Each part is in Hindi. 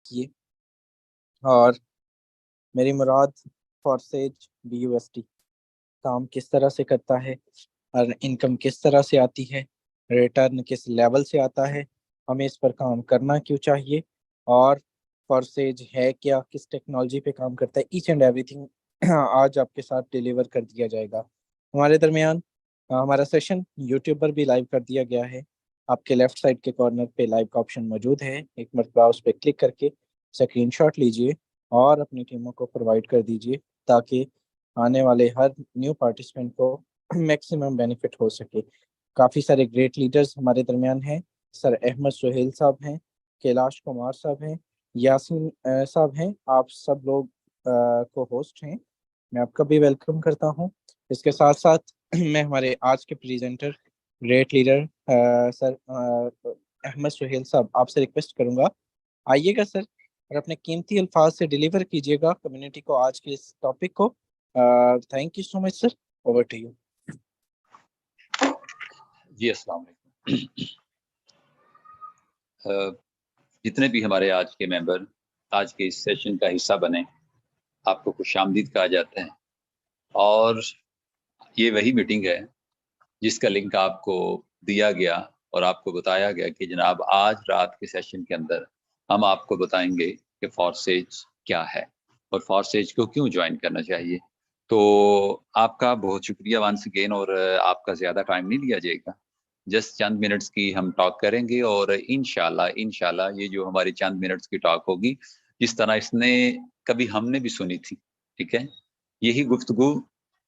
किए। और मेरी मुराद फॉरसेज BUSD काम किस तरह से करता है और इनकम किस तरह से आती है, रिटर्न किस लेवल से आता है, हमें इस पर काम करना क्यों चाहिए, और फॉरसेज है क्या, किस टेक्नोलॉजी पे काम करता है, ईच एंड एवरीथिंग आज आपके साथ डिलीवर कर दिया जाएगा। हमारे दरमियान हमारा सेशन यूट्यूब पर भी लाइव कर दिया गया है। आपके लेफ्ट साइड के कॉर्नर पे लाइव का ऑप्शन मौजूद है। एक मरतबा उस पर क्लिक करके स्क्रीनशॉट लीजिए और अपनी टीमों को प्रोवाइड कर दीजिए, ताकि आने वाले हर न्यू पार्टिसिपेंट को मैक्सिमम बेनिफिट हो सके। काफ़ी सारे ग्रेट लीडर्स हमारे दरमियान हैं। सर अहमद सुहेल साहब हैं, कैलाश कुमार साहब हैं, यासीन साहब हैं। आप सब लोग को होस्ट हैं। मैं आपका भी वेलकम करता हूं। इसके साथ साथ मैं हमारे आज के presenter great leader sir Ahmed Suhail साहब, आपसे रिक्वेस्ट करूंगा आइएगा सर, और अपने कीमती अल्फाज से डिलीवर कीजिएगा कम्युनिटी को आज के इस टॉपिक को। Thank you so much sir, over to you. जी अस्सलाम वालेकुम। जितने भी हमारे आज के मेंबर आज के इस सेशन का हिस्सा बने, आपको खुशामदीद कहा जाता है। और ये वही मीटिंग है जिसका लिंक आपको दिया गया और आपको बताया गया कि जनाब आज रात के सेशन के अंदर हम आपको बताएंगे कि फॉरसेज क्या है और फॉरसेज को क्यों ज्वाइन करना चाहिए। तो आपका बहुत शुक्रिया वंस अगेन, और आपका ज़्यादा टाइम नहीं लिया जाएगा। जस्ट चंद मिनट्स की हम टॉक करेंगे और इंशाल्लाह ये जो हमारी चंद मिनट्स की टॉक होगी, जिस तरह इसने कभी हमने भी सुनी थी, ठीक है, यही गुफ्तगू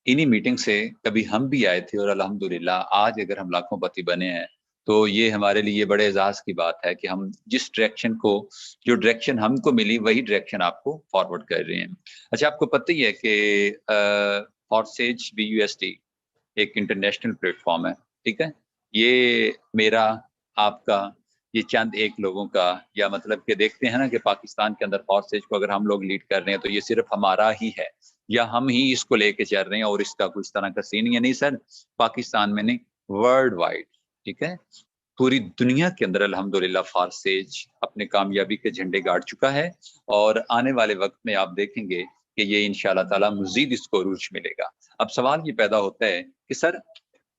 इन्हीं मीटिंग से कभी हम भी आए थे, और अल्हम्दुलिल्लाह आज अगर हम लाखोंपति बने हैं तो ये हमारे लिए बड़े एजाज़ की बात है कि हम जिस डायरेक्शन को, जो डायरेक्शन हमको मिली वही डायरेक्शन आपको फॉरवर्ड कर रहे हैं। अच्छा, आपको पता ही है कि फॉरसेज BUSD एक इंटरनेशनल प्लेटफॉर्म है, ठीक है। ये मेरा, आपका, ये चंद एक लोगों का, या मतलब कि देखते हैं ना कि पाकिस्तान के अंदर फॉरसेज को अगर हम लोग लीड कर रहे हैं तो ये सिर्फ हमारा ही है, या हम ही इसको लेके चल रहे हैं और इसका कुछ तरह का सीन ही नहीं सर। पाकिस्तान में नहीं, वर्ल्ड वाइड, ठीक है, पूरी दुनिया के अंदर अल्हम्दुलिल्लाह फॉरसेज अपने कामयाबी के झंडे गाड़ चुका है। और आने वाले वक्त में आप देखेंगे कि ये इंशाल्लाह ताला मजीद इसको अरूज मिलेगा। अब सवाल ये पैदा होता है कि सर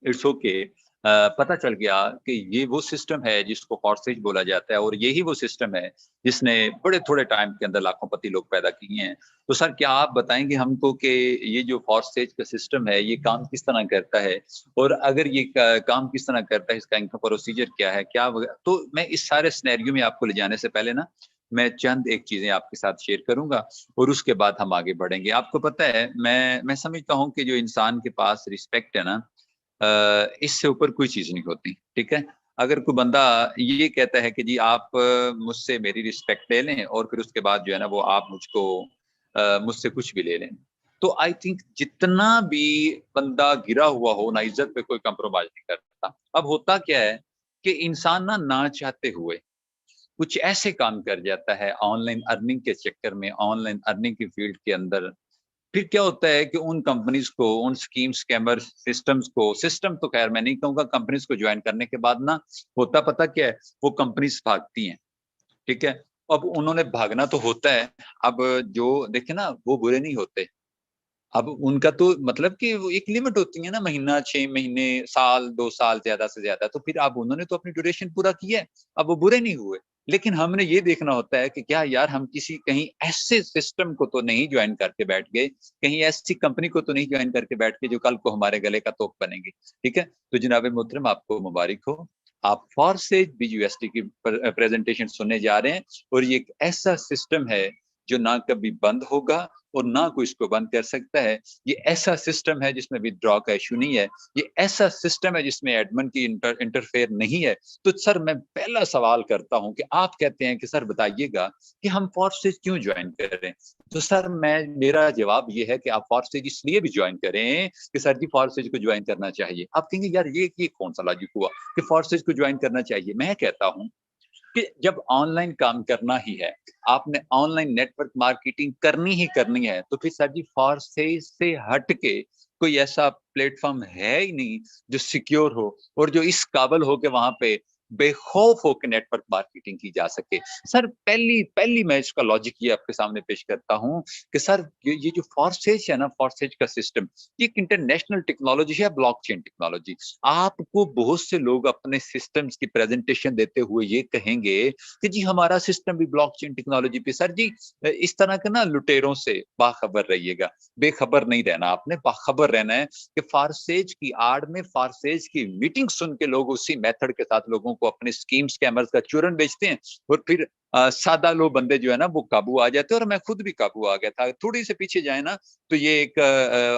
इट्स ओके, पता चल गया कि ये वो सिस्टम है जिसको फॉरसेज बोला जाता है, और यही वो सिस्टम है जिसने बड़े थोड़े टाइम के अंदर लाखोंपति लोग पैदा किए हैं। तो सर क्या आप बताएंगे हमको कि ये जो फॉरसेज का सिस्टम है ये काम किस तरह करता है, और अगर ये काम किस तरह करता है, इसका इनका प्रोसीजर क्या है, क्या तो मैं इस सारे सिनेरियो में आपको ले जाने से पहले ना, मैं चंद एक चीजें आपके साथ शेयर करूंगा और उसके बाद हम आगे बढ़ेंगे। आपको पता है, मैं समझता हूँ कि जो इंसान के पास रिस्पेक्ट है ना, इससे ऊपर कोई चीज नहीं होती, ठीक है। अगर कोई बंदा ये कहता है कि जी आप मुझसे मेरी रिस्पेक्ट ले लें और फिर उसके बाद जो है ना वो आप मुझको मुझसे कुछ भी ले लें, तो आई थिंक जितना भी बंदा गिरा हुआ हो ना, इज्जत पे कोई कंप्रोमाइज नहीं करता। अब होता क्या है कि इंसान ना चाहते हुए कुछ ऐसे काम कर जाता है ऑनलाइन अर्निंग के चक्कर में, ऑनलाइन अर्निंग की फील्ड के अंदर। फिर क्या होता है कि उन कंपनीज को, उन स्कीम स्कैमर सिस्टम्स को, सिस्टम तो खैर मैं नहीं कहूंगा, कंपनीज को ज्वाइन करने के बाद ना होता पता क्या है, वो कंपनीज भागती हैं, ठीक है। अब उन्होंने भागना तो होता है। अब जो देखे ना वो बुरे नहीं होते। अब उनका तो मतलब कि वो एक लिमिट होती है ना, महीना, 6 महीने, साल, 2 साल, ज्यादा से ज्यादा, तो फिर अब उन्होंने तो अपनी ड्यूरेशन पूरा किया है, अब वो बुरे नहीं हुए। लेकिन हमने ये देखना होता है कि क्या यार हम किसी कहीं ऐसे सिस्टम को तो नहीं ज्वाइन करके बैठ गए, कहीं ऐसी कंपनी को तो नहीं ज्वाइन करके बैठ गए जो कल को हमारे गले का तोप बनेगी, ठीक है। तो जनाब मोहतरम आपको मुबारक हो, आप फॉरसेज BUSD की प्रेजेंटेशन सुनने जा रहे हैं, और ये एक ऐसा सिस्टम है जो ना कभी बंद होगा और ना कोई इसको बंद कर सकता है। ये ऐसा सिस्टम है जिसमें विदड्रॉ का इशू नहीं है, ये ऐसा सिस्टम है जिसमें एडमिन की इंटरफेयर नहीं है। तो सर मैं पहला सवाल करता हूं कि आप कहते हैं कि सर बताइएगा कि हम फॉरसेज क्यों ज्वाइन करें। तो सर मेरा जवाब ये है कि आप फॉरसेज इसलिए भी ज्वाइन करें कि सर जी फॉरसेज को ज्वाइन करना चाहिए। आप कहेंगे यार ये कौन सा लॉजिक हुआ कि फॉरसेज को ज्वाइन करना चाहिए। मैं कहता हूं कि जब ऑनलाइन काम करना ही है, आपने ऑनलाइन नेटवर्क मार्केटिंग करनी ही करनी है, तो फिर सर जी फॉरसेज से हट के कोई ऐसा प्लेटफॉर्म है ही नहीं जो सिक्योर हो और जो इस काबिल हो कि वहां पे बेखौफ होकर नेटवर्क मार्केटिंग की जा सके। सर पहली मैं इसका लॉजिक ये आपके सामने पेश करता हूं कि सर ये जो फॉरसेज है ना, फॉरसेज का सिस्टम, ये एक इंटरनेशनल टेक्नोलॉजी है, ब्लॉकचेन टेक्नोलॉजी। आपको बहुत से लोग अपने सिस्टम्स की प्रेजेंटेशन देते हुए ये कहेंगे कि जी हमारा सिस्टम भी ब्लॉकचेन टेक्नोलॉजी पे। सर जी इस तरह के ना लुटेरों से बाखबर रहिएगा, बेखबर नहीं रहना आपने, बाखबर रहना है कि फारसेज की आड़ में, फारसेज की मीटिंग सुन के लोग उसी मेथड के साथ लोगों को अपने स्कीम स्कैमर्स का चूरन बेचते हैं, और फिर सादा लोग बंदे जो है ना वो काबू आ जाते हैं। और मैं खुद भी काबू आ गया था। थोड़ी से पीछे जाए ना तो ये एक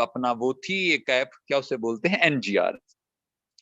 अपना वो थी एक ऐप, क्या उसे बोलते हैं, एनजीआर।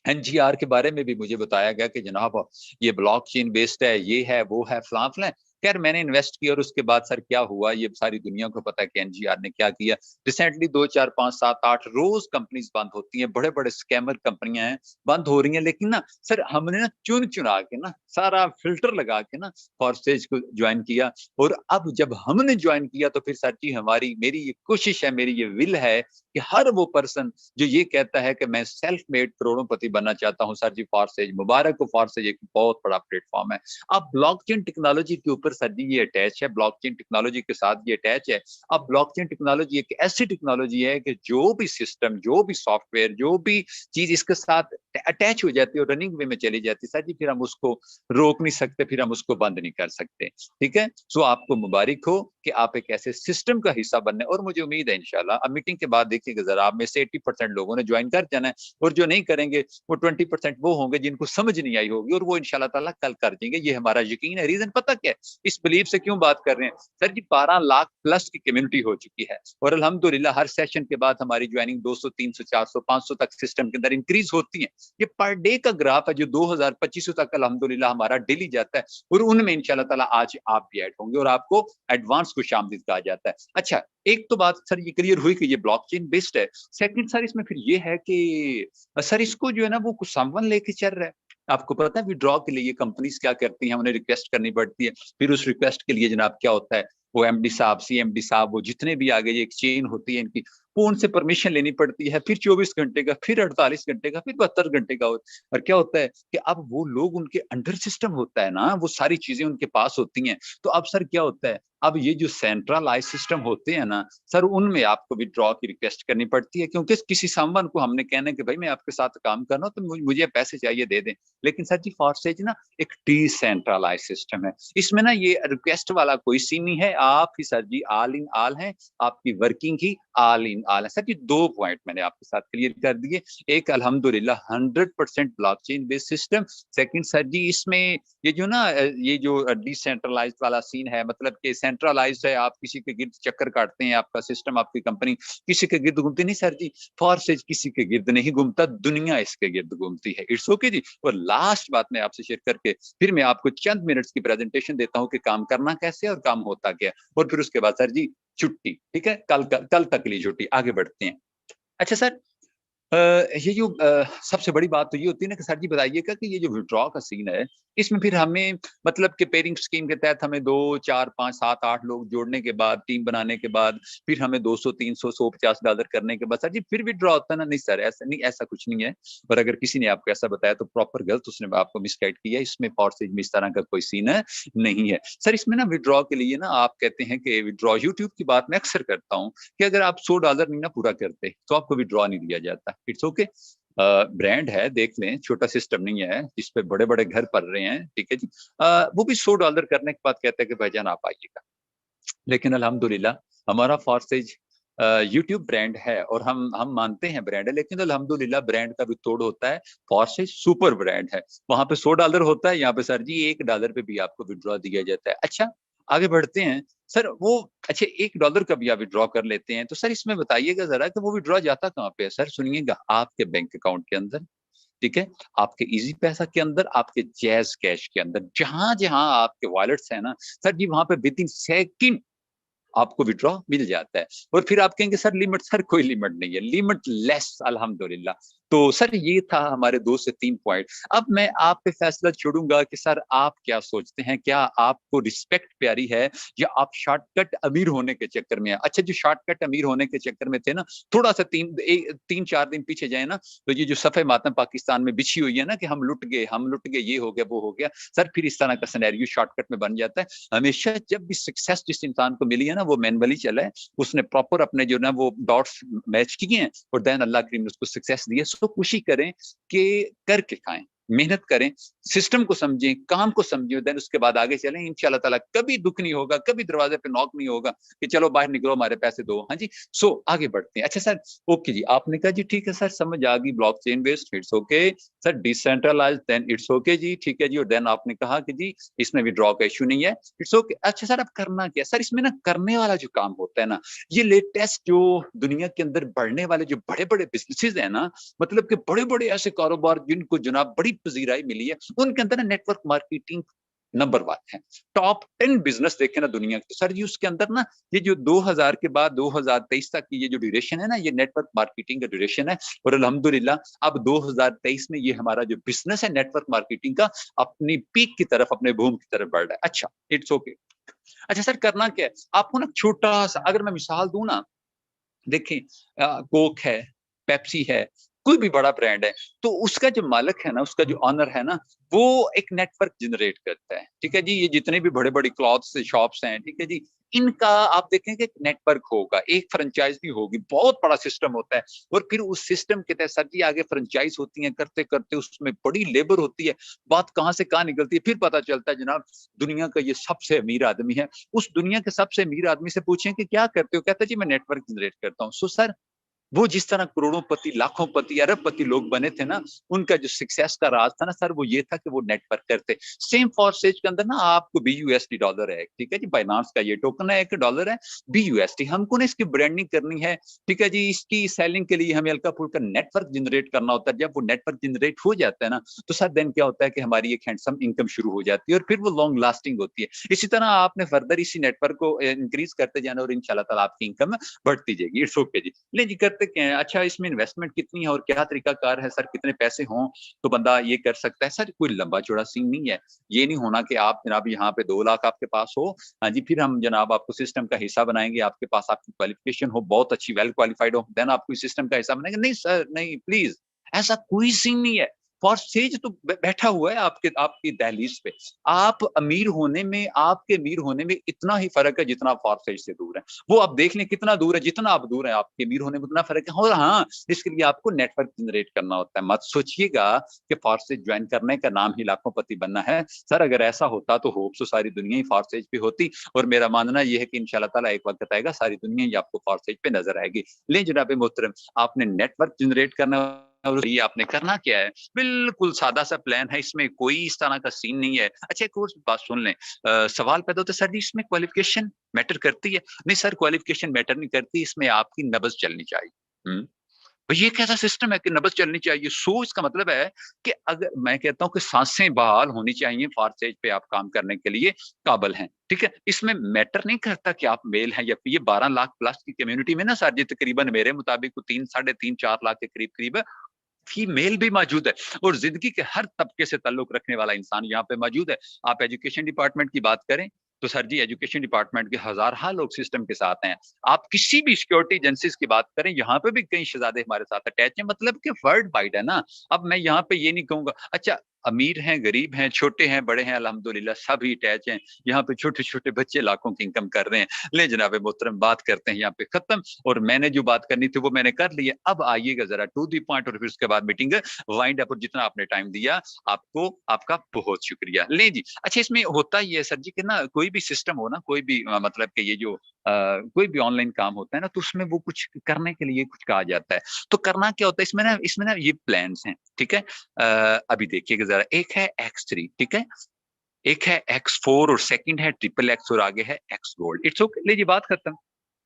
एनजीआर के बारे में भी मुझे बताया गया कि जनाब ये ब्लॉकचेन बेस्ड है, ये है वो है फलां फलां। खैर मैंने इन्वेस्ट किया और उसके बाद सर क्या हुआ ये सारी दुनिया को पता है कि एनजीआर ने क्या किया। रिसेंटली 2 4 5 7 8 रोज कंपनीज बंद होती हैं, बड़े बड़े स्कैमर कंपनियां हैं बंद हो रही हैं। लेकिन ना सर हमने ना चुन चुना के ना सारा फिल्टर लगा के ना फॉरसेज को ज्वाइन किया। और अब जब हमने ज्वाइन किया तो फिर सर जी हमारी मेरी ये कोशिश है, मेरी ये विल है कि हर वो पर्सन जो ये कहता है कि मैं सेल्फ मेड करोड़पति बनना चाहता हूं, सर जी फॉरसेज मुबारक को, फॉरसेज एक बहुत बड़ा प्लेटफॉर्म है। अब ब्लॉकचेन टेक्नोलॉजी के ऊपर सर जी ये अटैच है, ब्लॉकचेन टेक्नोलॉजी के साथ ये अटैच है। अब ब्लॉकचेन टेक्नोलॉजी एक ऐसी टेक्नोलॉजी है कि जो भी सिस्टम, जो भी सॉफ्टवेयर, जो भी चीज इसके साथ अटैच हो जाती है और रनिंग वे में चली जाती है सर जी, फिर हम उसको रोक नहीं सकते, फिर हम उसको बंद नहीं कर सकते। ठीक है, सो आपको मुबारक हो कि आप एक ऐसे सिस्टम का हिस्सा बनने, और मुझे उम्मीद है इंशाल्लाह अब मीटिंग के बाद देखिएगा जरा, आप में से 80% लोगों ने ज्वाइन कर जाना है, और जो नहीं करेंगे वो 20% वो होंगे जिनको समझ नहीं आई होगी, और वो इंशाल्लाह ताला कल कर देंगे। ये हमारा यकीन है। रीजन पता क्या है, इस बिलीफ से क्यों बात कर रहे हैं सर जी, 12 लाख प्लस की कम्युनिटी हो चुकी है, और अल्हम्दुलिल्लाह हर सेशन के बाद हमारी ज्वाइनिंग 200 300 400 500 तक सिस्टम के अंदर इंक्रीज होती है। ये पर डे का ग्राफ है जो 2000-2500 तक अल्हम्दुलिल्लाह हमारा डेली जाता है, और उनमें इंशाल्लाह ताला आज आप भी ऐड होंगे, और आपको एडवांस खुशामदीद कहा जाता है। अच्छा, एक तो बात सर ये क्लियर हुई कि ये ब्लॉकचेन बेस्ड है। सेकंड सर इसमें फिर ये है कि सर इसको जो है ना वो कुछ समवन लेके चल रहा है। आपको पता है विड्रॉ के लिए ये कंपनीज क्या करती हैं, उन्हें रिक्वेस्ट करनी पड़ती है, फिर उस रिक्वेस्ट के लिए जनाब क्या होता है, वो एमडी साहब, सीएमडी साहब, वो जितने भी आगे ये एक चेन होती है इनकी, वो उनसे परमिशन लेनी पड़ती है, फिर 24 घंटे का, फिर 48 घंटे का, फिर 72 घंटे का। और क्या होता है कि अब वो लोग उनके अंडर सिस्टम होता है ना, वो सारी चीजें उनके पास होती हैं। तो अब सर क्या होता है, अब ये जो सेंट्रलाइज सिस्टम होते हैं ना सर, उनमें आपको विड्रॉ की रिक्वेस्ट करनी पड़ती है, क्योंकि किसी सामान को हमने कहना है कि भाई मैं आपके साथ काम कर रहा हूँ तो मुझे पैसे चाहिए, दे दें। लेकिन सर जी फॉरसेज ना एक डिसेंट्रलाइज सिस्टम है, इसमें ना ये रिक्वेस्ट वाला कोई सीन नहीं है। आप ही sir ji all in all हैं, आपकी वर्किंग ही ऑल इन ऑल है। सर जी 2 पॉइंट मैंने आपके साथ क्लियर कर दिए। एक अल्हम्दुलिल्लाह 100% blockchain based system. Second sir ji इसमें ये जो ना ये जो डिसेंट्रलाइज्ड वाला सीन है, मतलब कि सेंट्रलाइज्ड है, आप किसी के गिर्द चक्कर काटते हैं, आपका सिस्टम, आपकी कंपनी किसी के गिर्द घूमती नहीं सर जी। फॉरसेज किसी के गिर्द नहीं घूमता, दुनिया इसके गिर्द घूमती है। इट्स ओके जी। और लास्ट बात मैं आपसे शेयर करके फिर मैं आपको चंद मिनट्स की प्रेजेंटेशन देता हूँ कि काम करना कैसे और काम होता क्या, और फिर उसके बाद सर जी छुट्टी। ठीक है, कल तक के लिए छुट्टी। आगे बढ़ते हैं। अच्छा सर, ये जो सबसे बड़ी बात तो ये होती है ना कि सर जी बताइएगा कि ये जो विड्रॉ का सीन है, इसमें फिर हमें मतलब कि पेयरिंग स्कीम के तहत हमें 2 4 5 7 8 लोग जोड़ने के बाद, टीम बनाने के बाद, फिर हमें 200 300 150 डॉलर करने के बाद सर जी फिर विड्रॉ होता है ना? नहीं सर, ऐसा नहीं, ऐसा कुछ नहीं है। और अगर किसी ने आपको ऐसा बताया तो प्रॉपर गलत उसने आपको मिसगाइड किया। इसमें फॉरसेज में इस तरह का कोई सीन है नहीं है। सर इसमें ना विड्रॉ के लिए ना आप कहते हैं कि विड्रॉ, यूट्यूब की बात मैं अक्सर करता हूँ कि अगर आप $100 नहीं ना पूरा करते तो आपको विड्रॉ नहीं दिया जाता। It's okay. ब्रांड है, देख लें, छोटा सिस्टम नहीं है जिस पे बड़े बड़े घर पल रहे हैं। ठीक है जी। वो भी $100 करने के बाद कहते हैं कि भाईजान आप आइएगा। लेकिन अल्हम्दुलिल्लाह हमारा फॉरसेज यूट्यूब ब्रांड है, और हम मानते हैं ब्रांड है, लेकिन अल्हम्दुलिल्लाह ब्रांड का भी तोड़ होता है। फॉरसेज सुपर ब्रांड है, वहां पे $100 होता है, यहाँ पे सर जी $1 पे भी आपको विड्रॉ दिया जाता है। अच्छा, आगे बढ़ते हैं सर। वो अच्छा $1 का भी आप विड्रॉ कर लेते हैं, तो सर इसमें बताइएगा जरा कि वो विड्रॉ जाता कहाँ पे है? सर सुनिएगा, आपके बैंक अकाउंट के अंदर, ठीक है, आपके इजी पैसा के अंदर, आपके जैज कैश के अंदर, जहां जहां आपके वॉलेट्स है ना सर जी, वहां पे विद इन सेकंड आपको विड्रॉ मिल जाता है। और फिर आप कहेंगे सर लिमिट, सर कोई लिमिट नहीं है, लिमिट लेस अल्हम्दुलिल्लाह। तो सर ये था हमारे 2 से 3 पॉइंट। अब मैं आप पे फैसला छोड़ूंगा कि सर आप क्या सोचते हैं, क्या आपको रिस्पेक्ट प्यारी है या आप शॉर्टकट अमीर होने के चक्कर में है? अच्छा, जो शॉर्टकट अमीर होने के चक्कर में थे ना, थोड़ा सा 3-4 दिन पीछे जाए ना, तो ये जो सफे मातम पाकिस्तान में बिछी हुई है ना कि हम लुट गए, ये हो गया, वो हो गया, सर फिर इस तरह का सिनेरियो शॉर्टकट में बन जाता है। हमेशा जब भी सक्सेस जिस इंसान को मिली है ना, वो मैनुअली चला है, उसने प्रॉपर अपने जो ना वो डॉट्स मैच किए हैं और देन अल्लाह करीम ने उसको सक्सेस दी है। सो कोशिश करें कि करके खाएं, मेहनत करें, सिस्टम को समझें, काम को समझें, देन उसके बाद आगे चलें। इंशाल्लाह ताला कभी दुख नहीं होगा, कभी दरवाजे पे नॉक नहीं होगा कि चलो बाहर निकलो हमारे पैसे दो। हाँ जी, सो आगे बढ़ते हैं। अच्छा सर, ओके जी, आपने कहा जी ठीक है सर, समझ आ गई, blockchain based, it's okay sir, decentralize, then it's okay जी, ठीक है जी। और देन आपने कहा कि जी इसमें विड्रॉ का इशू नहीं है, इट्स ओके। अच्छा सर, अब करना क्या सर इसमें? ना करने वाला जो काम होता है ना, ये लेटेस्ट जो दुनिया के अंदर बढ़ने वाले जो बड़े बड़े बिजनेसेस है ना, मतलब कि बड़े बड़े ऐसे कारोबार जिनको जनाब बड़ी पजीराई मिली है, उनके अंदर ना नेटवर्क मार्केटिंग नंबर 1 है। टॉप 10 बिजनेस देखे ना दुनिया के, सर जी उसके अंदर ना ये जो 2000 के बाद 2023 तक की ये जो ड्यूरेशन है ना, ये नेटवर्क मार्केटिंग का ड्यूरेशन है। और अल्हम्दुलिल्लाह अब 2023 में ये हमारा जो बिजनेस है नेटवर्क मार्केटिंग का, अपनी पीक की तरफ, अपने बूम की तरफ बढ़ रहा है। अच्छा, इट्स ओके। अच्छा सर, करना क्या है आपको? ना छोटा सा अगर मैं मिसाल दूं ना, देखिए कोक है, पेप्सी है, कोई भी बड़ा ब्रांड है, तो उसका जो मालिक है ना, उसका जो ऑनर है ना, वो एक नेटवर्क जनरेट करता है। ठीक है जी, ये जितने भी बड़े बड़े क्लॉथ्स शॉप्स हैं, ठीक है जी, इनका आप देखेंगे नेटवर्क होगा, एक फ्रेंचाइजी होगी, बहुत बड़ा सिस्टम होता है। और फिर उस सिस्टम के तहत सर जी आगे फ्रेंचाइज होती है, करते करते उसमें बड़ी लेबर होती है, बात कहाँ से कहाँ निकलती है, फिर पता चलता है जनाब दुनिया का ये सबसे अमीर आदमी है। उस दुनिया के सबसे अमीर आदमी से पूछें कि क्या करते हो, कहता है जी मैं नेटवर्क जनरेट करता हूँ। सो सर, वो जिस तरह करोड़ोंपति, लाखोंपति, अरबपति लोग बने थे ना, उनका जो सक्सेस का राज था ना सर, वो ये था कि वो नेटवर्क करते। सेम फॉरसेज के अंदर ना आपको BUSD डॉलर है, ठीक है जी, बाइनांस का ये टोकन है, एक डॉलर है BUSD। हमको ना इसकी ब्रांडिंग करनी है, ठीक है जी, इसकी सेलिंग के लिए हमें हल्का फुल्का नेटवर्क जनरेट करना होता है। जब वो नेटवर्क जनरेट हो जाता है ना, तो सर देन क्या होता है कि हमारी एक हैंडसम इनकम शुरू हो जाती है और फिर वो लॉन्ग लास्टिंग होती है। इसी तरह आपने फर्दर इसी नेटवर्क को इंक्रीज करते जाना और इंशाल्लाह ताला आपकी इनकम बढ़ती जाएगी। इट्स ओके जी। ले जी, करते क्या है? अच्छा, इसमें इन्वेस्टमेंट कितनी है और क्या तरीकाकार है सर, कितने पैसे हों तो बंदा ये कर सकता है? सर कोई लंबा चौड़ा सीन नहीं है। ये नहीं होना कि आप जनाब यहाँ पे 2 लाख आपके पास हो, हाँ जी, फिर हम जनाब आपको सिस्टम का हिस्सा बनाएंगे, आपके पास आपकी क्वालिफिकेशन हो, बहुत अच्छी वेल क्वालिफाइड हो, देन आपको इस सिस्टम का हिस्सा बनाएंगे। नहीं सर, नहीं प्लीज, ऐसा कोई सीन नहीं है। फॉरसेज तो बैठा हुआ है आपके आपकी दहलीज पे। आप अमीर होने में, आपके अमीर होने में इतना ही फर्क है जितना फॉरसेज से दूर है। वो आप देख लें कितना दूर है, जितना आप दूर है आपके अमीर होने में उतना फर्क है। और हाँ, इसके लिए आपको नेटवर्क जनरेट करना होता है। मत सोचिएगा कि फॉरसेज ज्वाइन करने का नाम ही लाखोंपति बनना है। सर अगर ऐसा होता तो होप सो सारी दुनिया ही फॉरसेज पे होती। और मेरा मानना यह है कि इंशाल्लाह ताला एक वक्त आएगा सारी दुनिया ही आपको फॉरसेज पे नजर आएगी। ले जनाब मोहतरम, आपने नेटवर्क जनरेट करना और ये आपने करना क्या है? बिल्कुल सादा सा प्लान है, इसमें कोई इस तरह का सीन नहीं है। अच्छा, एक और बात सुन लें, सवाल पैदा होता है सर जी इसमें क्वालिफिकेशन मैटर करती है? नहीं सर, क्वालिफिकेशन मैटर नहीं करती, इसमें आपकी नब्ज चलनी चाहिए। भाई ये कैसा सिस्टम है कि नब्ज चलनी चाहिए? सो इसका मतलब है कि अगर मैं कहता हूं कि सांसें बहाल होनी चाहिए फॉरसेज पे आप काम करने के लिए काबिल हैं, ठीक है। इसमें मैटर नहीं करता कि आप मेल हैं या ये 12 लाख प्लस की कम्युनिटी में ना सर जी तकरीबन मेरे मुताबिक 3, 3.5, 4 लाख के करीब करीब फीमेल भी मौजूद है और जिंदगी के हर तबके से ताल्लुक रखने वाला इंसान यहाँ पे मौजूद है। आप एजुकेशन डिपार्टमेंट की बात करें तो सर जी एजुकेशन डिपार्टमेंट के हजारहा लोग सिस्टम के साथ हैं। आप किसी भी सिक्योरिटी एजेंसीज की बात करें, यहाँ पे भी कई शहजादे हमारे साथ अटैच हैं, मतलब कि वर्ल्ड वाइड है ना। अब मैं यहाँ पे ये नहीं कहूंगा, अच्छा अमीर हैं, गरीब हैं, छोटे हैं, बड़े हैं, अल्हम्दुलिल्लाह सभी अटैच हैं। यहाँ पे छोटे छोटे बच्चे लाखों की इनकम कर रहे हैं। ले जनाब मोहतरम, बात करते हैं यहाँ पे खत्म। और मैंने जो बात करनी थी वो मैंने कर ली है। अब आइएगा जरा टू दी पॉइंट और फिर उसके बाद मीटिंग वाइंड अप। और जितना आपने टाइम दिया आपको, आपका बहुत शुक्रिया। ले जी, अच्छा इसमें होता ही है सर जी कि ना कोई भी सिस्टम हो ना, कोई भी मतलब कि ये जो कोई भी ऑनलाइन काम होता है ना, तो उसमें वो कुछ करने के लिए कुछ कहा जाता है। तो करना क्या होता है इसमें ना ये प्लान्स हैं, ठीक है। अभी देखिएगा जरा, एक है X3, ठीक है, एक है X4 और सेकंड है XXX और आगे है X Gold। इट्स ओके, ले जी बात खत्म।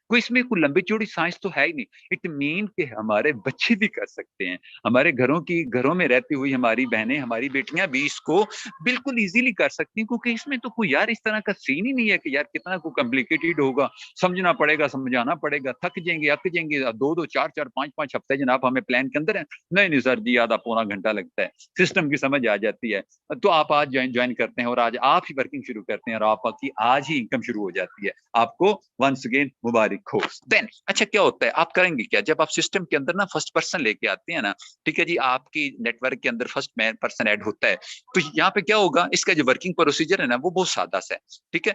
कोई इसमें कोई लंबी चौड़ी साइंस तो है ही नहीं। इट मीन कि हमारे बच्चे भी कर सकते हैं, हमारे घरों में रहती हुई हमारी बहनें, हमारी बेटियां भी इसको बिल्कुल इजीली कर सकती हैं, क्योंकि इसमें तो कोई यार इस तरह का सीन ही नहीं है कि यार कितना को कॉम्प्लिकेटेड होगा, समझना पड़ेगा, समझाना पड़ेगा, थक जाएंगे, अक जाएंगे, 2-2 4-4 5-5 हफ्ते जनाब हमें प्लान के अंदर है। नहीं सर जी, आधा पौना घंटा लगता है, सिस्टम की समझ आ जाती है। तो आप आज ज्वाइन करते हैं और आज आप ही वर्किंग शुरू करते हैं और आपकी आज ही इनकम शुरू हो जाती है। आपको वंस अगेन मुबारक हो। देन अच्छा क्या होता है, आप करेंगे क्या, जब आप सिस्टम के अंदर ना फर्स्ट पर्सन लेके आते हैं ना, ठीक है जी, आपकी नेटवर्क के अंदर फर्स्ट पर्सन ऐड होता है, तो यहाँ पे क्या होगा, इसका जो वर्किंग प्रोसीजर है ना वो बहुत सादा सा है, ठीक है।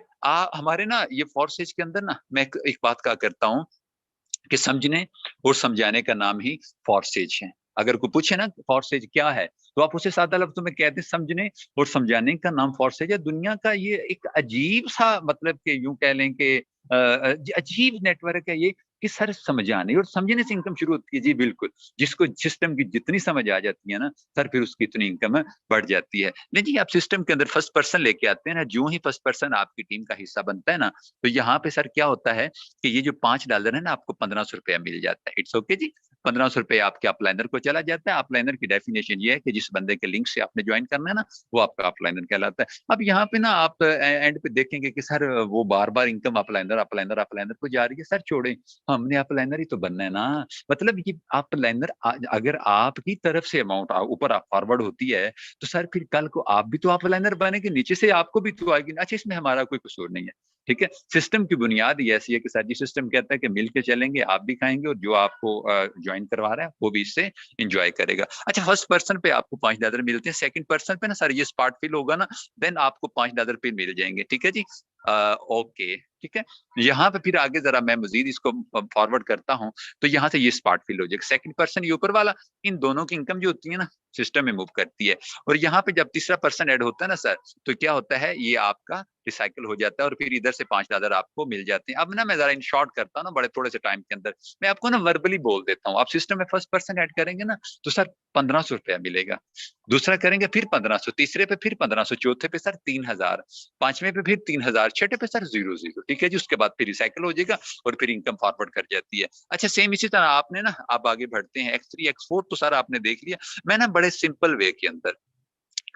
हमारे ना ये फोर्सेज के अंदर ना मैं एक बात कहा करता हूँ कि समझने और समझाने का नाम ही फोर्सेज है। अगर कोई पूछे ना फोर्सेज क्या है, तो आप उसे सादा लफ्जों में कहते हैं समझने और समझाने का नाम फोर्सेज है। दुनिया का ये एक अजीब सा, मतलब कि यूं कह लें कि अजीब नेटवर्क है ये, कि सर समझाने और समझने से इनकम शुरू होती है। जी बिल्कुल, जिसको सिस्टम की जितनी समझ आ जाती है ना सर, फिर उसकी इतनी इनकम बढ़ जाती है। नहीं जी, आप सिस्टम के अंदर फर्स्ट पर्सन लेके आते हैं ना, जो ही फर्स्ट पर्सन आपकी टीम का हिस्सा बनता है ना, तो यहाँ पे सर क्या होता है कि ये जो $5 है ना, आपको 1500 रुपया मिल जाता है। इट्स ओके जी, 1500 रुपये आपके अपलाइनर को चला जाता है। अपलाइनर की डेफिनेशन ये है कि जिस बंदे के लिंक से आपने ज्वाइन करना है ना, वो आपका अपलाइनर कहलाता है। अब यहाँ पे ना आप एंड पे देखेंगे कि सर वो बार बार इनकम अपलाइनर अपलाइनर अपलाइनर को जा रही है। सर छोड़े, हमने अपलाइनर ही तो बनना है ना। मतलब ये अपलाइनर अगर आपकी तरफ से अमाउंट ऊपर फॉरवर्ड होती है, तो सर फिर कल को आप भी तो अपलाइनर बनेंगे, नीचे से आपको भी तो आएगी। अच्छा, इसमें हमारा कोई कसूर नहीं है, ठीक है। सिस्टम की बुनियाद ही ऐसी है कि सर जी, सिस्टम कहता है कि मिल के चलेंगे, आप भी खाएंगे और जो आपको ज्वाइन करवा रहा है वो भी इससे इंजॉय करेगा। अच्छा, फर्स्ट पर्सन पे आपको $5 मिलते हैं, सेकंड पर्सन पे ना सर ये स्पॉट फिल होगा ना, देन आपको $5 पे मिल जाएंगे, ठीक है जी। ओके, ठीक है। यहाँ पे फिर आगे जरा मैं मजीद इसको फॉरवर्ड करता हूँ, तो यहाँ से ये स्पॉट फिल हो जाएगा। सेकंड पर्सन ये ऊपर वाला, इन दोनों की इनकम जो होती है ना सिस्टम में मूव करती है। और यहाँ पे जब तीसरा पर्सन ऐड होता है ना सर, तो क्या होता है, ये आपका रिसाइकल हो जाता है और फिर इधर से $5 आपको मिल जाते हैं। अब ना मैं जरा इन शॉर्ट करता हूँ ना, बड़े थोड़े से टाइम के अंदर मैं आपको ना वर्बली बोल देता हूँ। आप सिस्टम में फर्स्ट पर्सन ऐड करेंगे ना, तो सर 1500 रुपया मिलेगा, दूसरा करेंगे फिर 1500, तीसरे पे फिर 1500, चौथे पे सर 3000, पांचवें पे फिर 3000, छठे पे सर 0 0, ठीक है जी। उसके बाद फिर रिसाइकल हो जाएगा और फिर इनकम फॉरवर्ड कर जाती है। अच्छा, सेम इसी तरह आपने ना, आप आगे बढ़ते हैं X3 X4, तो सर आपने देख लिया। मैं ना बड़े सिंपल वे के अंदर,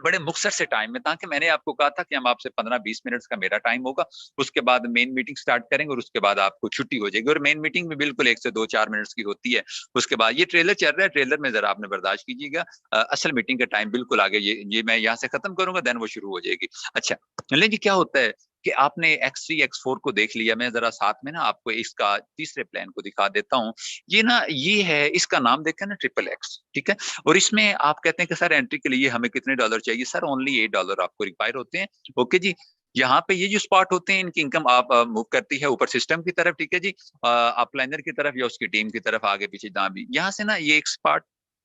बड़े मुख्तसर से टाइम में, ताकि मैंने आपको कहा था कि हम आपसे 15-20 मिनट्स का मेरा टाइम होगा, उसके बाद मेन मीटिंग स्टार्ट करेंगे और उसके बाद आपको छुट्टी हो जाएगी। और मेन मीटिंग में बिल्कुल 1 से 2-4 मिनट्स की होती है। उसके बाद ये ट्रेलर चल रहा है, ट्रेलर में जरा आपने बर्दाश्त कीजिएगा। असल मीटिंग का टाइम बिल्कुल आगे, ये मैं यहाँ से खत्म करूंगा, देन वो शुरू हो जाएगी। अच्छा, लेकिन क्या होता है कि आपने X3 X4 को देख लिया, मैं जरा साथ में ना आपको इसका तीसरे प्लान को दिखा देता हूँ। ये ना, ये है, इसका नाम देखा ना, XXX, ठीक है। और इसमें आप कहते हैं कि सर एंट्री के लिए हमें कितने डॉलर चाहिए, सर ओनली $8 आपको रिक्वायर होते हैं। ओके जी, यहाँ पे ये जो स्पॉट होते हैं, इनकी इनकम आप मूव करती है ऊपर सिस्टम की तरफ, ठीक है जी, अपलाइनर की तरफ या उसकी टीम की तरफ, आगे पीछे जहाँ भी। यहाँ से ना ये एक स्पॉट,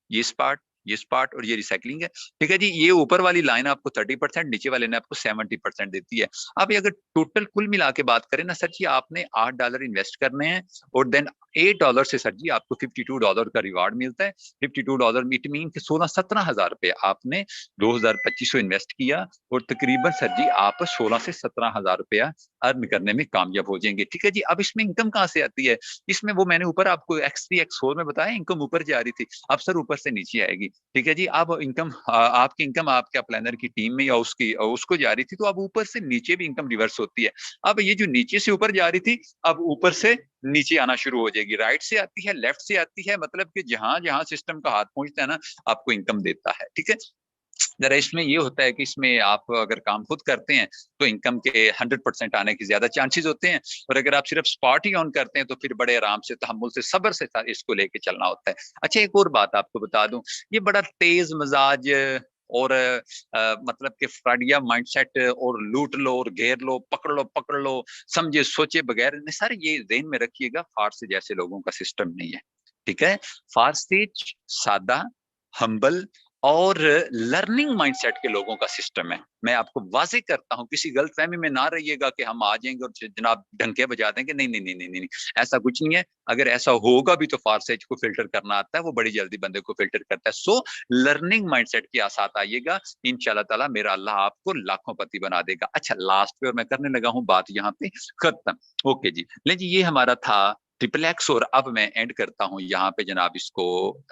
ये स्पॉट, ये स्पॉट और ये रिसाइकलिंग है, ठीक है जी। ये ऊपर वाली लाइन आपको 30%, नीचे वाले ने आपको 70% देती है। अब अगर टोटल कुल मिला के बात करें ना सर जी, आपने $8 इन्वेस्ट करने हैं और देन $8 से सर जी आपको $52 का रिवार्ड मिलता है। $52 इट मीन कि 16-17 हजार रुपए आपने 2025 इन्वेस्ट किया और तकरीबन सर जी आप 16 से 17 हजार रुपया अर्न करने में कामयाब हो जाएंगे, ठीक है जी। अब इसमें इनकम कहाँ से आती है, इसमें वो मैंने ऊपर आपको X3 X4 में बताया, इनकम ऊपर जा रही थी, अब सर ऊपर से नीचे आएगी, ठीक है जी। अब इनकम, आपकी इनकम आपके प्लानर की टीम में या उसको जा रही थी, तो अब ऊपर से नीचे भी इनकम रिवर्स होती है। अब ये जो नीचे से ऊपर जा रही थी, अब ऊपर से नीचे आना शुरू हो जाएगी, राइट से आती है, लेफ्ट से आती है, मतलब कि जहां जहां सिस्टम का हाथ पहुंचता है ना, आपको इनकम देता है, ठीक है। जरा इसमें ये होता है कि इसमें आप अगर काम खुद करते हैं तो इनकम के 100% आने की ज्यादा चांसेस होते हैं, और अगर आप सिर्फ स्पॉट ही ऑन करते हैं तो फिर बड़े आराम से, तहम्मुल से, सब्र से इसको लेके चलना होता है। अच्छा, एक और बात आपको बता दूं, ये बड़ा तेज मिजाज और मतलब कि फ्रॉडिया माइंडसेट और लूट लो और घेर लो, पकड़ लो, समझे सोचे बगैर नहीं सर, ये ध्यान में रखिएगा, फारसी जैसे लोगों का सिस्टम नहीं है, ठीक है। फारसी सादा, हम्बल और लर्निंग माइंडसेट के लोगों का सिस्टम है। मैं आपको वाजे करता हूं, किसी गलतफहमी में ना रहिएगा कि हम आ जाएंगे और जनाब ढंके बजा देंगे, नहीं नहीं नहीं नहीं नहीं, ऐसा कुछ नहीं है। अगर ऐसा होगा भी तो फारसेज को फिल्टर करना आता है, वो बड़ी जल्दी बंदे को फिल्टर करता है। सो लर्निंग माइंडसेट के साथ आइएगा, इंशाल्लाह ताला मेरा अल्लाह आपको लाखों पति बना देगा। अच्छा, लास्ट पे और मैं करने लगा हूं बात यहाँ पे खत्म। ओके जी, लेकिन ये हमारा था XXX और अब मैं एंड करता हूँ यहाँ पे जनाब, इसको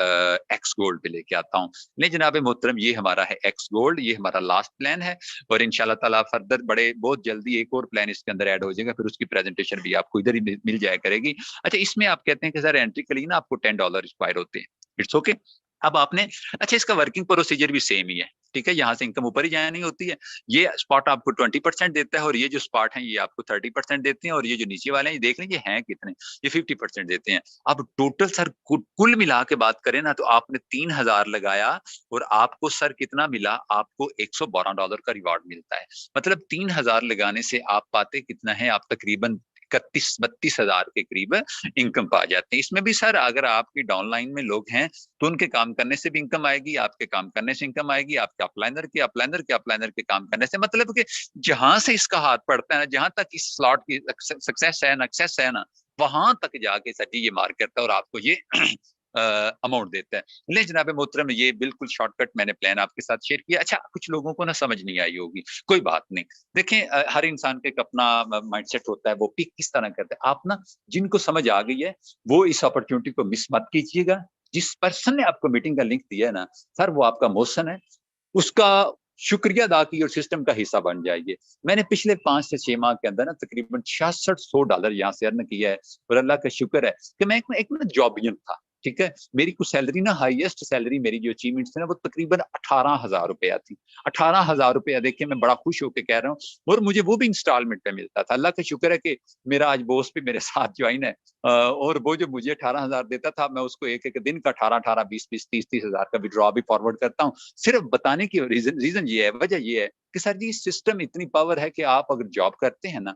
एक्स गोल्ड पे लेके आता हूँ। नहीं जनाब मोहतरम, ये हमारा है एक्स गोल्ड, ये हमारा लास्ट प्लान है और इंशाल्लाह ताला फर्दर बड़े बहुत जल्दी एक और प्लान इसके अंदर ऐड हो जाएगा, फिर उसकी प्रेजेंटेशन भी आपको इधर ही मिल जाया करेगी। अच्छा, इसमें आप कहते हैं कि सर एंट्री के लिए ना आपको $10 रिक्वायर होते हैं, इट्स ओके। अब आपने, अच्छा इसका वर्किंग प्रोसीजर भी सेम ही है, ठीक है, यहाँ से इनकम ऊपर ही जानी होती है। ये स्पॉट आपको 20% देता है और ये जो स्पॉट है ये आपको 30% देते हैं और ये जो नीचे वाले हैं ये देख लीजिए हैं कितने, ये 50% देते हैं। अब टोटल सर कुल मिला के बात करें ना तो आपने 3000 लगाया और आपको सर कितना मिला, आपको $112 का रिवॉर्ड मिलता है। मतलब 3000 लगाने से आप पाते कितना है, आप तकरीबन 31-32 हजार के करीब इनकम पा जाते हैं। इसमें भी सर अगर आपकी डाउनलाइन में लोग हैं तो उनके काम करने से भी इनकम आएगी, आपके काम करने से इनकम आएगी, आपके अपलाइनर के काम करने से, मतलब कि जहां से इसका हाथ पड़ता है ना, जहां तक इस स्लॉट की सक्सेस है ना, वहां तक जाके सटी ये मार करता है और आपको ये अमाउंट देता है। ले जनाब मोहतरम, ये बिल्कुल शॉर्टकट मैंने प्लान आपके साथ शेयर किया। अच्छा, कुछ लोगों को ना समझ नहीं आई होगी, कोई बात नहीं। देखें, हर इंसान का एक अपना माइंडसेट होता है, वो पिक किस तरह करते हैं। आप ना, जिनको समझ आ गई है वो इस अपॉर्चुनिटी को मिस मत कीजिएगा। जिस पर्सन ने आपको मीटिंग का लिंक दिया है ना सर, वो आपका मोशन है, उसका शुक्रिया अदा कीजिए और सिस्टम का हिस्सा बन जाइए। मैंने पिछले 5 से 6 माह के अंदर ना तकरीबन $6600 यहाँ से अर्न किया है और अल्लाह का शुक्र है कि मैं एक ना जॉबियन था, ठीक है। मेरी कुछ सैलरी ना, हाईएस्ट सैलरी मेरी जो अचीवमेंट्स थी ना वो तकरीबन 18,000 रुपया थी। 18,000 रुपया देखिए, मैं बड़ा खुश होकर कह रहा हूँ, और मुझे वो भी इंस्टॉलमेंट पे मिलता था। अल्लाह का शुक्र है कि मेरा आज बॉस भी मेरे साथ ज्वाइन है और वो जो मुझे 18,000 देता था, मैं उसको एक एक दिन का 18-18, 20-20, 30-30 हजार का विड्रॉ भी फॉरवर्ड करता हूँ। सिर्फ बताने की रीजन ये है, वजह ये है कि सर जी सिस्टम इतनी पावर है कि आप अगर जॉब करते हैं ना,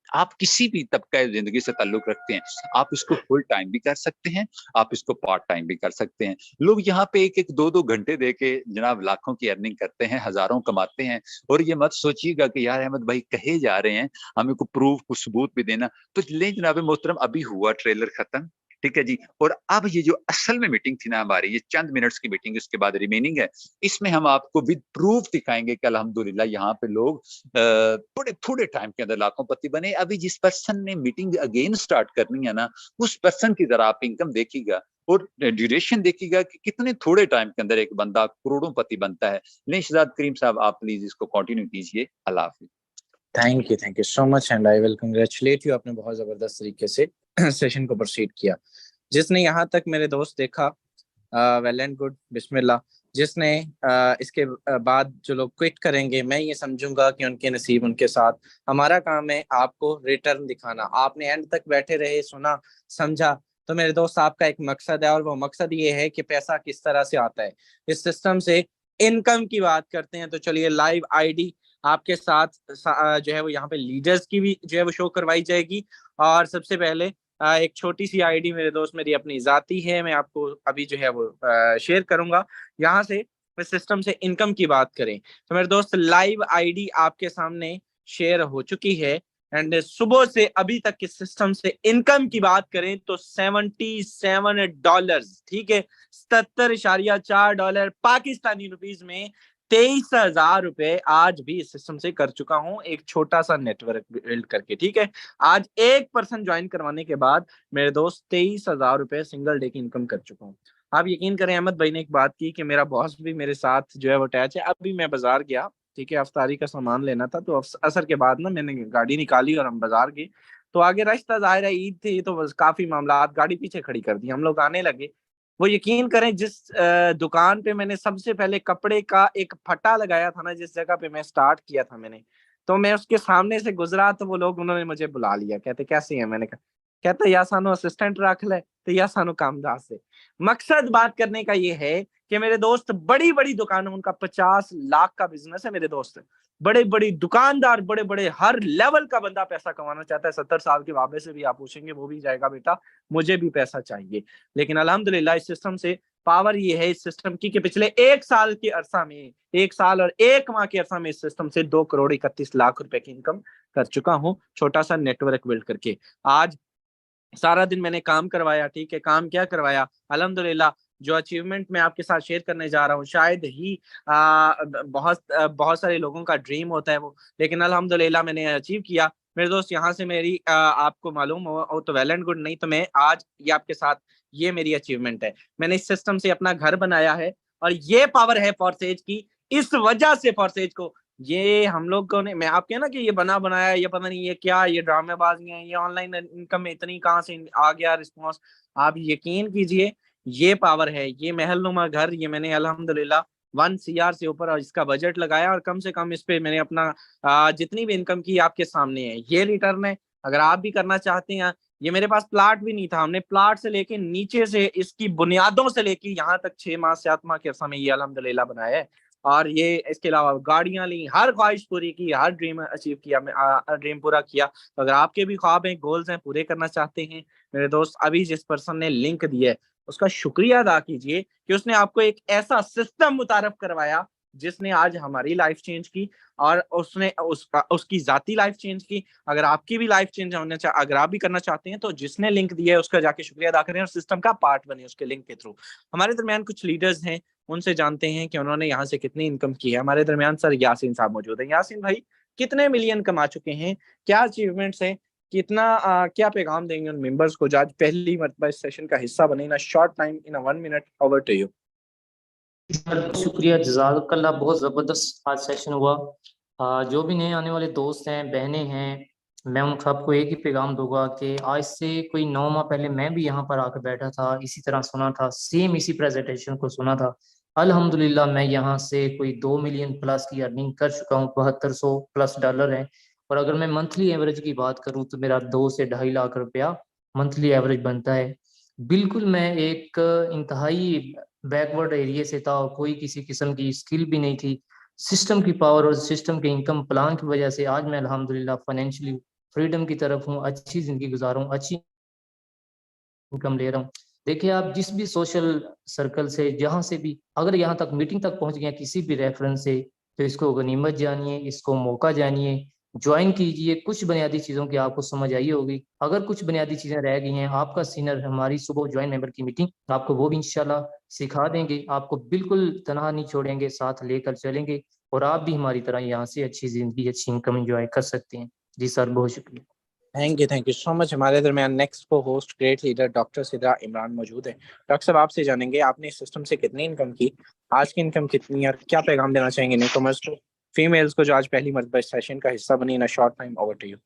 आप किसी भी तबका जिंदगी से ताल्लुक रखते हैं, आप इसको फुल टाइम भी कर सकते हैं, आप इसको पार्ट टाइम भी कर सकते हैं। लोग यहाँ पे एक एक 2-2 घंटे दे के जनाब लाखों की अर्निंग करते हैं, हजारों कमाते हैं। और ये मत सोचिएगा कि यार अहमद भाई कहे जा रहे हैं, हमें को प्रूफ कुछ सबूत भी देना। तो ले जनाब मोहतरम, अभी हुआ ट्रेलर खत्म, ठीक है जी। और अब ये जो असल में मीटिंग थी ना हमारी, ये चंद मिनट्स की मीटिंग, उसके बाद रिमेनिंग है, इसमें हम आपको विद प्रूफ दिखाएंगे कि अल्हम्दुलिल्लाह यहाँ पे लोग बड़े थोड़े टाइम के अंदर लाखों पति बने। अभी जिस पर्सन ने मीटिंग अगेन स्टार्ट करनी है ना, उस पर्सन की जरा आप इनकम देखिएगा और ड्यूरेशन देखिएगा कि कितने थोड़े टाइम के अंदर एक बंदा करोड़ों पति बनता है। नहीं शहजाद करीम साहब, आप प्लीज इसको कंटिन्यू कीजिए। अल्लाह हाफिज। Thank you so much and I will congratulate you. आपने बहुत जबरदस्त तरीके से सेशन को प्रोसीड किया। जिसने यहाँ तक मेरे दोस्त देखा, वेल एंड गुड, बिस्मिल्लाह। जिसने इसके बाद जो लोग क्विट करेंगे, मैं ये समझूंगा कि उनके नसीब उनके साथ। हमारा काम है आपको रिटर्न दिखाना। आपने एंड तक बैठे रहे, सुना, समझा, तो मेरे दोस्त आपका एक मकसद है और वो मकसद ये है कि पैसा किस तरह से आता है। इस सिस्टम से इनकम की बात करते हैं तो चलिए लाइव आईडी आपके साथ जो है वो यहाँ पे लीडर्स की भी जो है वो शो करवाई जाएगी। और सबसे पहले एक छोटी सी आईडी मेरे दोस्त मेरी अपनी जाती है, मैं आपको अभी जो है वो शेयर करूंगा। यहाँ से इस सिस्टम से इनकम की बात करें तो मेरे दोस्त लाइव आईडी आपके सामने शेयर हो चुकी है। एंड सुबह से अभी तक के सिस्टम से इनकम की बात करें तो $77, ठीक है, $77.4 पाकिस्तानी रुपीज में 23,000 रुपए आज भी इस सिस्टम से कर चुका हूं, एक छोटा सा नेटवर्क बिल्ड करके, ठीक है। आज एक पर्सन ज्वाइन करवाने के बाद मेरे दोस्त 23,000 रुपए सिंगल डे की इनकम कर चुका हूँ। आप यकीन करें, अहमद भाई ने एक बात की कि मेरा बॉस भी मेरे साथ जो है वो अटैच है। अभी मैं बाजार गया, ठीक है, अफ्तारी का सामान लेना था, तो असर के बाद ना मैंने गाड़ी निकाली और हम बाजार गए। तो आगे रास्ता जाहिर है ईद थी, तो बस काफी मामला, गाड़ी पीछे खड़ी कर दी, हम लोग आने लगे। वो यकीन करें, जिस दुकान पे मैंने सबसे पहले कपड़े का एक फटा लगाया था ना, जिस जगह पे मैं स्टार्ट किया था मैंने, तो मैं उसके सामने से गुजरा तो वो लोग, उन्होंने मुझे बुला लिया, कहते कैसे है। मैंने कहा, कहता या सानू असिस्टेंट रख ले, तो या सानू कामदार से। मकसद बात करने का ये है कि मेरे दोस्त बड़ी बड़ी दुकान, उनका 50 लाख का बिजनेस है मेरे दोस्त। बड़े बड़ी दुकानदार, बड़े बड़े हर लेवल का बंदा पैसा कमाना चाहता है। 70 साल के बाबे से भी आप पूछेंगे, वो भी जाएगा बेटा मुझे भी पैसा चाहिए। लेकिन अल्हम्दुलिल्लाह इस सिस्टम से पावर ये है इस सिस्टम की कि पिछले 1 साल के अरसा में, 1 साल और 1 माह के अरसा में इस सिस्टम से 2 करोड़ 31 लाख रुपए की इनकम कर चुका हूँ, छोटा सा नेटवर्क बिल्ड करके। आज सारा दिन मैंने काम करवाया, ठीक है। काम क्या करवाया, अल्हम्दुलिल्लाह जो अचीवमेंट मैं आपके साथ शेयर करने जा रहा हूँ, शायद ही बहुत बहुत सारे लोगों का ड्रीम होता है वो, लेकिन अल्हम्दुलिल्लाह मैंने अचीव किया। मेरे दोस्त, यहाँ से मेरी आपको मालूम हो तो वेल एंड गुड, नहीं तो मैं आज ये आपके साथ, ये मेरी अचीवमेंट है। मैंने इस सिस्टम से अपना घर बनाया है और ये पावर है फॉरसेज की। इस वजह से फॉरसेज को, ये हम लोगों ने, मैं आपके ना कि ये बना बनाया, ये पता नहीं ये क्या, ये ड्रामेबाजी है, ये ऑनलाइन इनकम में इतनी कहाँ से आ गया रिस्पॉन्स। आप यकीन कीजिए, ये पावर है, ये महलनुमा घर, ये मैंने अल्हम्दुलिल्लाह 1 CR से ऊपर और इसका बजट लगाया और कम से कम इस पे मैंने अपना जितनी भी इनकम की आपके सामने है, ये रिटर्न है। अगर आप भी करना चाहते हैं, ये मेरे पास प्लाट भी नहीं था, हमने प्लाट से लेके नीचे से इसकी बुनियादों से लेके यहाँ तक 6 माह 7 माह के समय ये अल्हम्दुलिल्लाह बनाया है। और ये इसके अलावा गाड़ियां ली, हर ख्वाहिश पूरी की, हर ड्रीम अचीव किया, ड्रीम पूरा किया। तो अगर आपके भी ख्वाब हैं, गोल्स हैं, पूरे करना चाहते हैं मेरे दोस्त, अभी जिस पर्सन ने लिंक दिया है उसका शुक्रिया अदा कीजिए कि उसने आपको एक ऐसा सिस्टम मुतारफ करवाया जिसने आज हमारी लाइफ चेंज की और उसने उसकी जाती लाइफ चेंज की। अगर आपकी भी लाइफ चेंज होने अगर आप भी करना चाहते हैं तो जिसने लिंक दिया है उसका जाके शुक्रिया अदा करें और सिस्टम का पार्ट बने उसके लिंक के थ्रू। हमारे दरमियान कुछ लीडर्स हैं, उनसे जानते हैं कि उन्होंने यहाँ से कितनी इनकम की है। हमारे दरमियान सर यासीन साहब मौजूद है। यासीन भाई, कितने मिलियन कमा चुके हैं, क्या अचीवमेंट्स हैं, कितना क्या पैगाम देंगे उन मेंबर्स को जो आज पहली मर्तबा इस सेशन का हिस्सा बने? In a short time, in a 1 minute, over to you. शुक्रिया, जज़ाकल्लाह। बहुत ज़बरदस्त आज सेशन हुआ। जो भी नए आने वाले दोस्त हैं, बहनें हैं, मैं उन सबको एक ही पैगाम दूंगा कि आज से कोई 9 माह पहले मैं भी यहाँ पर आकर बैठा था, इसी तरह सुना था, सेम इसी प्रेजेंटेशन को सुना था। अल्हम्दुलिल्लाह मैं यहाँ से कोई 2 मिलियन प्लस की अर्निंग कर चुका हूँ, $7200+ है। और अगर मैं मंथली एवरेज की बात करूँ तो मेरा 2 से 2.5 लाख मंथली एवरेज बनता है। बिल्कुल मैं एक इंतहाई बैकवर्ड एरिया से था और कोई किसी किस्म की स्किल भी नहीं थी। सिस्टम की पावर और सिस्टम के इनकम प्लान की वजह से आज मैं अल्हम्दुलिल्लाह फाइनेंशियली फ्रीडम की तरफ हूँ, अच्छी जिंदगी गुजार हूँ, अच्छी इनकम ले रहा हूँ। देखिए, आप जिस भी सोशल सर्कल से, जहाँ से भी अगर यहाँ तक मीटिंग तक पहुँच गए किसी भी रेफरेंस से, तो इसको गनीमत जानिए, इसको मौका जानिए, ज्वाइन कीजिए। कुछ बुनियादी चीज़ों की आपको समझ आई होगी। अगर कुछ बुनियादी चीज़ें रह गई हैं, आपका सीनियर हमारी सुबह ज्वाइन मेंबर की मीटिंग आपको वो भी इंशाल्लाह सिखा देंगे। आपको बिल्कुल तनहा नहीं छोड़ेंगे, साथ लेकर चलेंगे और आप भी हमारी तरह यहाँ से अच्छी ज़िंदगी, अच्छी इनकम एंजॉय कर सकते हैं। जी सर, बहुत शुक्रिया। Thank you so much. हमारे दरमियान नेक्स्ट को host great leader doctor Sidra Imran मौजूद है। डॉक्टर साहब, आपसे जानेंगे आपने इस सिस्टम से कितनी इनकम की, आज की इनकम कितनी है और क्या पैगाम देना चाहेंगे न्यू कमर्स को, फीमेल्स को जो आज पहली मर्तबा इस सेशन का हिस्सा बनी? In a short time, over to you.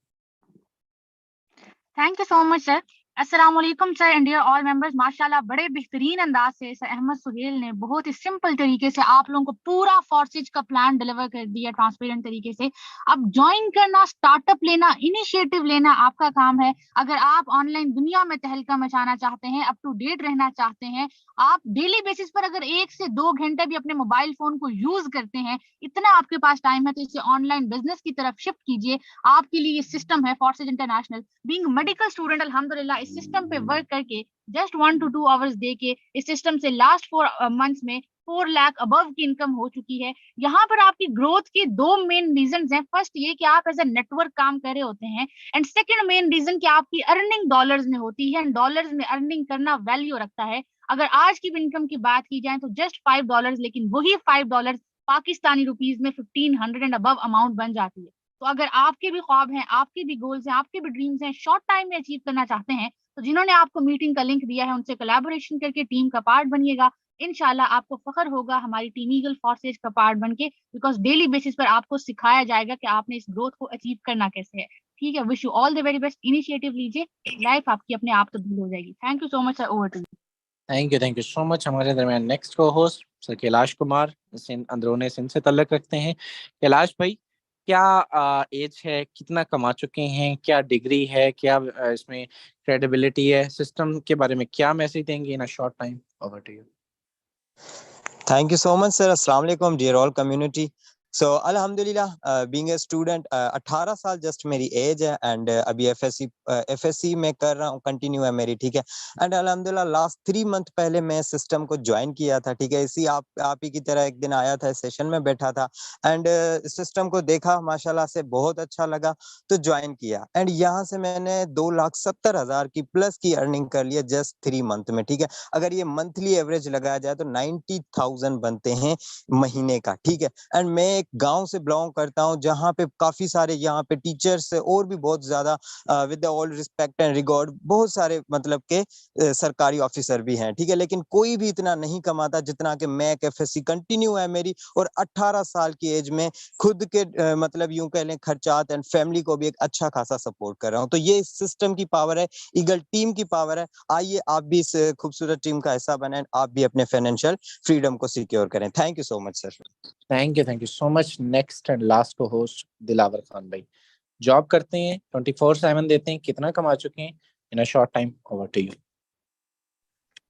Thank you so much sir. अस्सलाम वालेकुम sir and dear all members. माशाल्लाह बड़े बेहतरीन अंदाज से सर अहमद सुहेल ने बहुत ही सिंपल तरीके से आप लोगों को पूरा फॉर्सेज का प्लान डिलीवर कर दिया ट्रांसपेरेंट तरीके से। अब ज्वाइन करना, स्टार्टअप लेना, इनिशिएटिव लेना आपका काम है। अगर आप ऑनलाइन दुनिया में तहलका मचाना चाहते हैं, अप टू डेट रहना चाहते हैं, आप डेली बेसिस पर अगर 1 से 2 घंटे भी अपने मोबाइल फोन को यूज करते हैं, इतना आपके पास टाइम है, तो इसे ऑनलाइन बिजनेस की तरफ शिफ्ट कीजिए। आपके लिए ये सिस्टम है Forsage international. Being medical student अल्हम्दुलिल्लाह इस सिस्टम पे वर्क करके जस्ट 1 to 2 आवर्स दे के इस सिस्टम से लास्ट 4 मंथ्स में 4 लाख अबव की इनकम हो चुकी है। यहाँ पर आपकी ग्रोथ के 2 मेन रीजन हैं। फर्स्ट ये कि आप एज ए नेटवर्क काम कर रहे होते हैं, एंड सेकंड मेन रीजन कि आपकी अर्निंग डॉलर्स में होती है, एंड डॉलर्स में अर्निंग करना वैल्यू रखता है। अगर आज की इनकम की बात की जाए तो जस्ट $5, लेकिन वही $5 पाकिस्तानी रुपीज में 1500 एंड अबव अमाउंट बन जाती है। तो अगर आपके भी ख्वाब हैं, आपके भी गोल्स हैं, आपके भी ड्रीम्स हैं, शॉर्ट टाइम में अचीव करना चाहते हैं, तो जिन्होंने आपको मीटिंग का लिंक दिया है उनसे कोलैबोरेशन करके टीम का पार्ट बनिएगा। इंशाल्लाह आपको फख्र होगा हमारी टीम ईगल फॉर्सेज का पार्ट बनके, बिकॉज डेली बेसिस पर आपको सिखाया जाएगा कि आपने इस ग्रोथ को अचीव करना कैसे है। ठीक है, wish you all the very best. Initiative लीजिए, लाइफ आपकी अपने आप तब्दील हो जाएगी। Thank you so much sir, over to you. Thank you so much. हमारे दरमियान नेक्स्ट को होस्ट सर कैलाश कुमार, अंदरूनी सिंध से तल्लुक रखते हैं। कैलाश भाई, क्या एज है, कितना कमा चुके हैं, क्या डिग्री है, क्या इसमें क्रेडिबिलिटी है, सिस्टम के बारे में क्या मैसेज देंगे in a short time, over to you. Thank you so much, sir. Assalamu alaikum, dear all community. So अल्हम्दुलिल्लाह बीइंग ए स्टूडेंट 18 साल जस्ट मेरी एज है एंड अभी एफएससी में कर रहा हूँ, कंटिन्यू है मेरी। ठीक है, एंड अल्हम्दुलिल्लाह लास्ट 3 मंथ पहले मैं सिस्टम को ज्वाइन किया था। ठीक है, इसी आप ही की तरह एक दिन आया था, सेशन में बैठा था एंड सिस्टम को देखा, माशाल्लाह से बहुत अच्छा लगा तो ज्वाइन किया एंड यहाँ से मैंने 2,70,000 की प्लस की अर्निंग कर लिया जस्ट 3 मंथ में। ठीक है, अगर ये मंथली एवरेज लगाया जाए तो 90,000 बनते हैं महीने का। ठीक है, एंड मैं एक गांव से बिलोंग करता हूं, जहां पे काफी सारे यहाँ पे टीचर्स और भी बहुत ज्यादा विद ऑल रिस्पेक्ट एंड रिगॉर्ड बहुत सारे मतलब के सरकारी ऑफिसर भी हैं, ठीक है, लेकिन कोई भी इतना नहीं कमाता जितना कि मैं एक एफएससी कंटिन्यू है मेरी, और 18 साल की एज में खुद के मतलब यूं कह लें खर्चात एंड फैमिली को भी एक अच्छा खासा सपोर्ट कर रहा हूं। तो ये सिस्टम की पावर है, ईगल टीम की पावर है। आइए आप भी इस खूबसूरत टीम का हिस्सा बने, आप भी अपने फाइनेंशियल फ्रीडम को सिक्योर करें। Thank you so much sir. Thank you so much. Next and last को होस्ट दिलावर खान भाई, जॉब करते हैं, 24/7 देते हैं, कितना कमा चुके हैं in a short time? Over to you.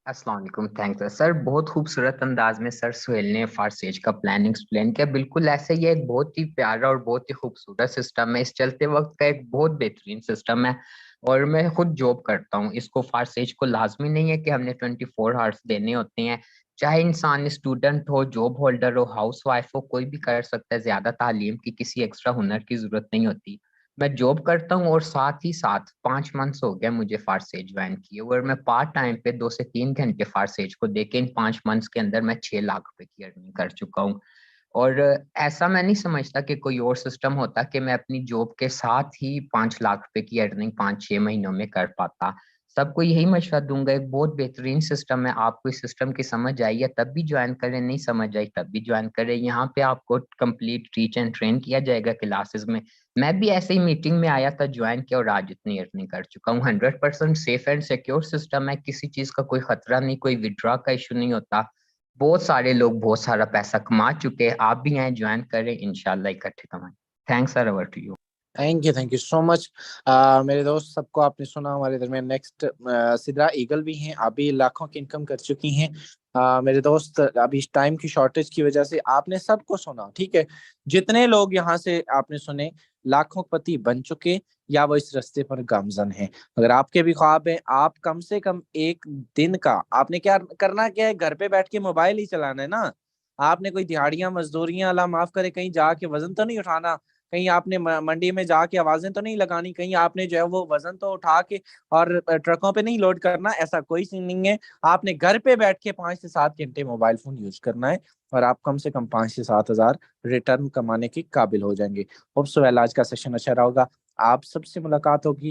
अस्सलाम वालेकुम। थैंक्स सर, बहुत खूबसूरत अंदाज में सर सुहेल ने फारसेज का प्लान एक्सप्लेन किया। बिल्कुल ऐसे ही एक बहुत ही प्यारा और बहुत ही खूबसूरत सिस्टम है, इस चलते वक्त का एक बहुत बेहतरीन सिस्टम है। और मैं खुद जॉब करता हूँ, इसको फारसेज को लाजमी नहीं है कि हमने 24 आवर्स देने होते हैं। चाहे इंसान स्टूडेंट हो, जॉब होल्डर हो, हाउस वाइफ हो, कोई भी कर सकता है। ज्यादा तालीम की, किसी एक्स्ट्रा हुनर की जरूरत नहीं होती। मैं जॉब करता हूँ और साथ ही साथ 5 मंथ्स हो गया मुझे फारसेज ज्वाइन किए, और मैं पार्ट टाइम पे 2 से 3 घंटे फारसेज को देके इन 5 मंथ्स के अंदर मैं 6 लाख रुपए की अर्निंग कर चुका हूँ। और ऐसा मैं नहीं समझता कि कोई और सिस्टम होता कि मैं अपनी जॉब के साथ ही 5 लाख रुपए की अर्निंग 5-6 महीनों में कर पाता। सबको यही मशवरा दूंगा, एक बहुत बेहतरीन सिस्टम है। आपको इस सिस्टम की समझ आई है तब भी ज्वाइन करें, नहीं समझ आई तब भी ज्वाइन करें। यहाँ पे आपको कंप्लीट टीच एंड ट्रेन किया जाएगा क्लासेस में। मैं भी ऐसे ही मीटिंग में आया था, ज्वाइन किया और आज इतनी अर्निंग कर चुका हूँ। 100% सेफ एंड सिक्योर सिस्टम है, किसी चीज का कोई खतरा नहीं, कोई विड्रॉ का इशू नहीं होता। बहुत सारे लोग बहुत सारा पैसा कमा चुके हैं, आप भी आए ज्वाइन करें, इंशाल्लाह इकट्ठे कमाएं। Thanks sir, over to you. Thank you so much. मेरे दोस्त, सबको आपने सुना। हमारे दरमियान नेक्स्ट सिद्रा ईगल भी हैं, आप भी लाखों की इनकम कर चुकी हैं। मेरे दोस्त, अभी टाइम की शॉर्टेज की वजह से आपने सबको सुना, ठीक है? जितने लोग यहाँ से आपने सुने, लाखों पति बन चुके या वो इस रास्ते पर गामजन हैं। अगर आपके भी ख्वाब हैं, आप कम से कम एक दिन का, आपने क्या करना, क्या है, घर पे बैठ के मोबाइल ही चलाना है ना। आपने कोई दिहाड़ियां मजदूरियां, अल्लाह माफ करे, कहीं जाके वजन तो नहीं उठाना, कहीं आपने मंडी में जाके आवाजें तो नहीं लगानी, कहीं आपने जो है वो वजन तो उठा के और ट्रकों पे नहीं लोड करना, ऐसा कोई सीन नहीं है। आपने घर पे बैठ के 5 से 7 घंटे मोबाइल फोन यूज करना है और आप कम से कम 5 से 7 हजार रिटर्न कमाने के काबिल हो जाएंगे। होप सो वेल, आज का सेशन अच्छा रहा होगा। आप सबसे मुलाकात होगी